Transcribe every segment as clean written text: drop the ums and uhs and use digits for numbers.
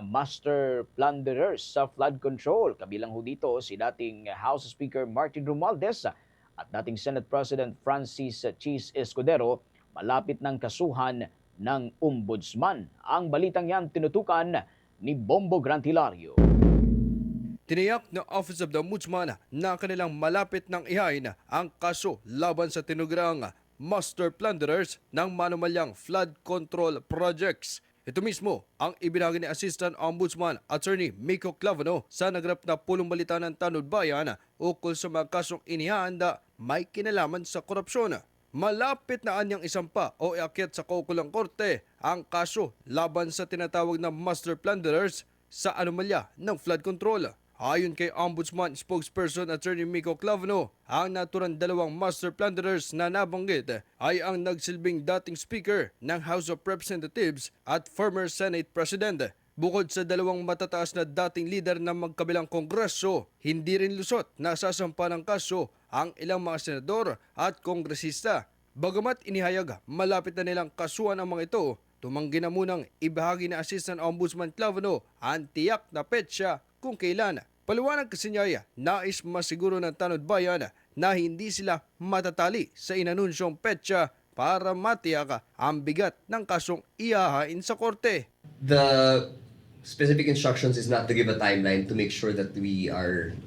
master plunderers sa flood control. Kabilang ho dito si dating House Speaker Martin Romualdez at dating Senate President Francis Chis Escudero malapit ng kasuhan ng ombudsman. Ang balitang yan tinutukan ni Bombo Grant Hilario. Tiniyak ng Office of the Ombudsman na kanilang malapit ng ihain ang kaso laban sa tinugrang master plunderers ng manumalyang flood control projects. Ito mismo ang ibinahagi ni Assistant Ombudsman Attorney Miko Clavano sa nagrap na pulong balita ng Tanod Bayan ukol sa mga kasong inihanda may kinalaman sa korupsyon. Malapit na anyang isampa o iakyat sa kaukulang korte ang kaso laban sa tinatawag na master plunderers sa anomalya ng flood control. Ayon kay Ombudsman spokesperson Attorney Miko Clavano, ang naturang dalawang master plunderers na nabanggit ay ang nagsilbing dating Speaker ng House of Representatives at former Senate President. Bukod sa dalawang matataas na dating leader ng magkabilang kongreso, hindi rin lusot na sasampa ng kaso ang ilang mga senador at kongresista. Bagamat inihayag malapit na nilang kasuhan ang mga ito, tumanggi na munang ibahagi ni Assistant Ombudsman Clavano ang tiyak na petsa kung kailan. Paliwanag kasi niya, nais masiguro ng Tanod Bayan na hindi sila matatali sa inanunsyong petsa para matiyak ang bigat ng kasong ihahain sa korte. The specific instructions is not to give a timeline to make sure that we are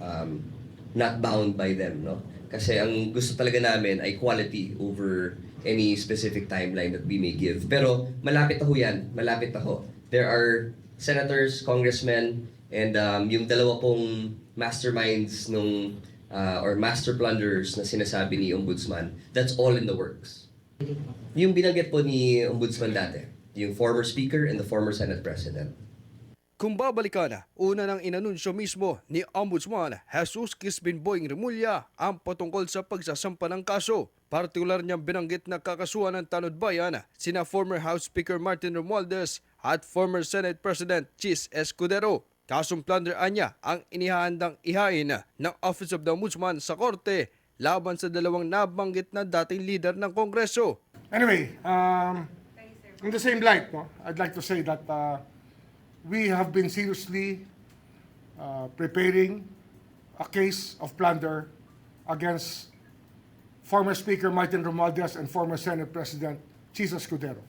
not bound by them, no? Kasi ang gusto talaga namin ay quality over any specific timeline that we may give. Pero malapit na ho yan, malapit na ho. There are senators, congressmen, and yung dalawa pong masterminds nung or master plunderers na sinasabi ni Ombudsman, that's all in the works. Yung binanggit po ni Ombudsman dati, yung former Speaker and the former Senate President. Kung babalikan, una nang inanunsyo mismo ni Ombudsman Jesus Crispin Boying Remulla ang patungkol sa pagsasampa ng kaso. Partikular niyang binanggit na kakasuhan ng Tanod Bayan sina former House Speaker Martin Romualdez at former Senate President Chis Escudero. Kasong plunder anya ang inihahandang ihain ng Office of the Ombudsman sa korte laban sa dalawang nabanggit na dating leader ng Kongreso. Anyway, in the same light, no, I'd like to say that we have been seriously preparing a case of plunder against former Speaker Martin Romualdez and former Senate President Chis Escudero.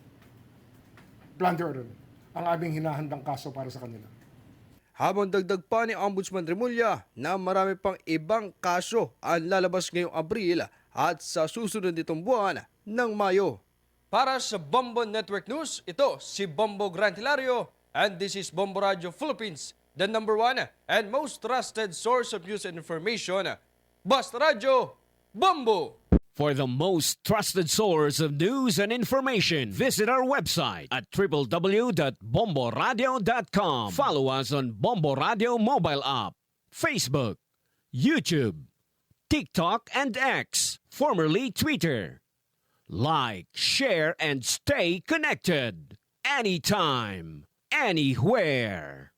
Plunder rin ang aming hinahandang kaso para sa kanila. Habang dagdag pa ni Ombudsman Remulla na marami pang ibang kaso ang lalabas ngayong Abril at sa susunod nitong buwan ng Mayo. Para sa Bombo Network News, ito si Bombo Grant Hilario and this is Bombo Radio Philippines, the #1 and most trusted source of news and information. Basta Radio, Bombo! For the most trusted source of news and information, visit our website at www.bomboradio.com. Follow us on Bombo Radio mobile app, Facebook, YouTube, TikTok, and X, formerly Twitter. Like, share, and stay connected. Anytime, anywhere.